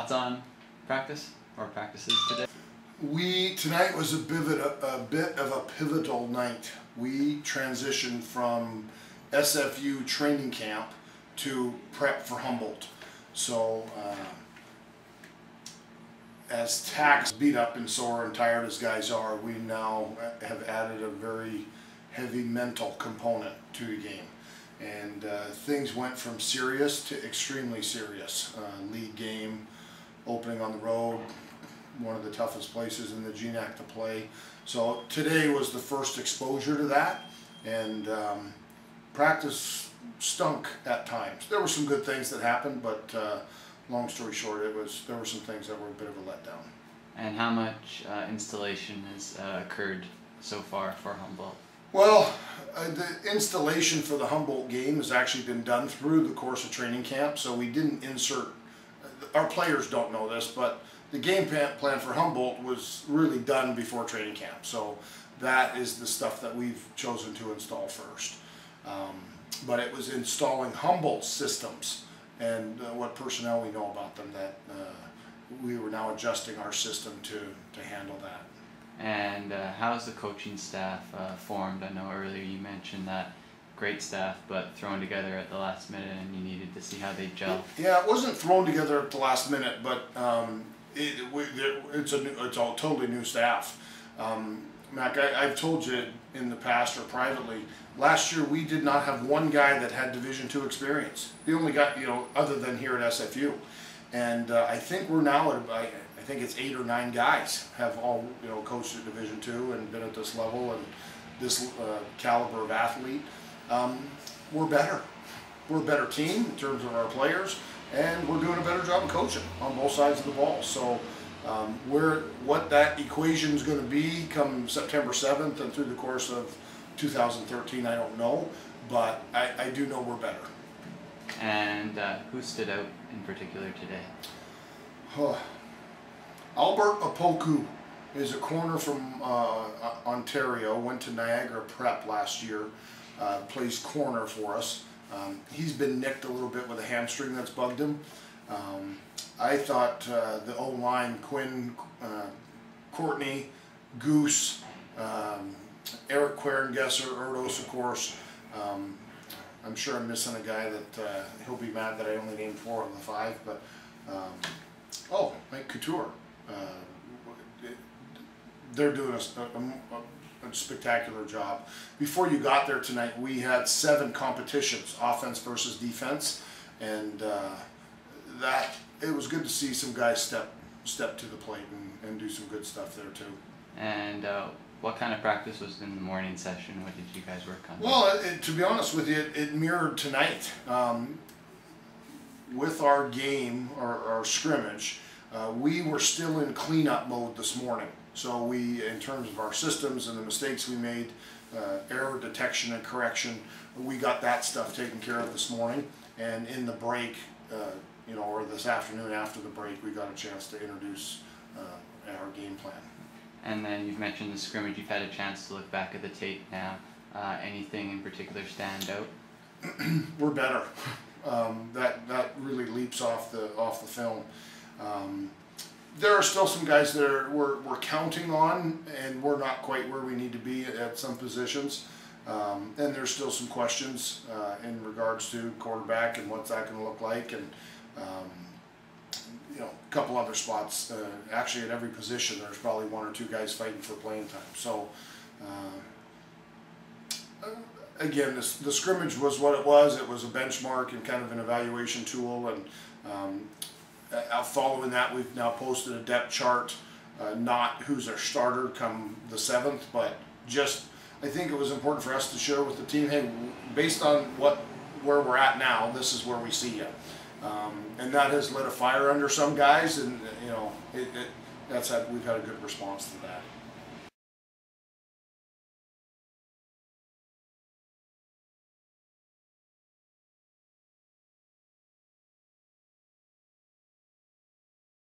thoughts on practice or practices today? Tonight was a bit of a pivotal night. We transitioned from SFU training camp to prep for Humboldt. So as taxed, beat up and sore and tired as guys are, we now have added a very heavy mental component to the game. And things went from serious to extremely serious. League game, opening on the road, one of the toughest places in the GNAC to play. So today was the first exposure to that, and practice stunk at times. There were some good things that happened, but long story short, there were some things that were a bit of a letdown. And how much installation has occurred so far for Humboldt? Well, the installation for the Humboldt game has actually been done through the course of training camp, so we didn't insert, our players don't know this, but the game plan for Humboldt was really done before training camp, so that is the stuff that we've chosen to install first. But it was installing Humboldt systems and what personnel we know about them that we were now adjusting our system to handle that. And how's the coaching staff formed? I know earlier you mentioned that great staff, but thrown together at the last minute, and you needed to see how they gel. Yeah, it wasn't thrown together at the last minute, but it's a totally new staff. Mac, I've told you in the past or privately, last year we did not have one guy that had Division II experience. The only guy, other than here at SFU. And I think we're now at, I think it's 8 or 9 guys have all, coached at Division II and been at this level and this caliber of athlete. We're better. We're a better team in terms of our players, and we're doing a better job of coaching on both sides of the ball. So what that equation is going to be come September 7th and through the course of 2013, I don't know, but I do know we're better. And who stood out in particular today? Albert Apoku is a corner from Ontario, went to Niagara Prep last year, plays corner for us. He's been nicked a little bit with a hamstring that's bugged him. I thought the O-line, Quinn, Courtney, Goose, Eric Querengesser, Erdos, of course. I'm sure I'm missing a guy that he'll be mad that I only named 4 of the 5, but Mike Couture. They're doing a spectacular job. Before you got there tonight, we had 7 competitions, offense versus defense, and it was good to see some guys step to the plate and do some good stuff there too. And what kind of practice was in the morning session? What did you guys work on? Well, to be honest with you, it mirrored tonight. With our game, our scrimmage, we were still in cleanup mode this morning. So in terms of our systems and the mistakes we made, error detection and correction, we got that stuff taken care of this morning. And in the break, or this afternoon after the break, we got a chance to introduce our game plan. And then you've mentioned the scrimmage. You've had a chance to look back at the tape now. Anything in particular stand out? We're better. That really leaps off the film. There are still some guys that we're counting on, and we're not quite where we need to be at some positions. And there's still some questions in regards to quarterback and what's that going to look like, and a couple other spots. Actually, at every position, there's probably 1 or 2 guys fighting for playing time. So, again, the scrimmage was what it was. It was a benchmark and kind of an evaluation tool, and following that, we've now posted a depth chart, not who's our starter come the 7th, but just I think it was important for us to share with the team, hey, based on where we're at now, this is where we see you. And that has lit a fire under some guys, and we've had a good response to that.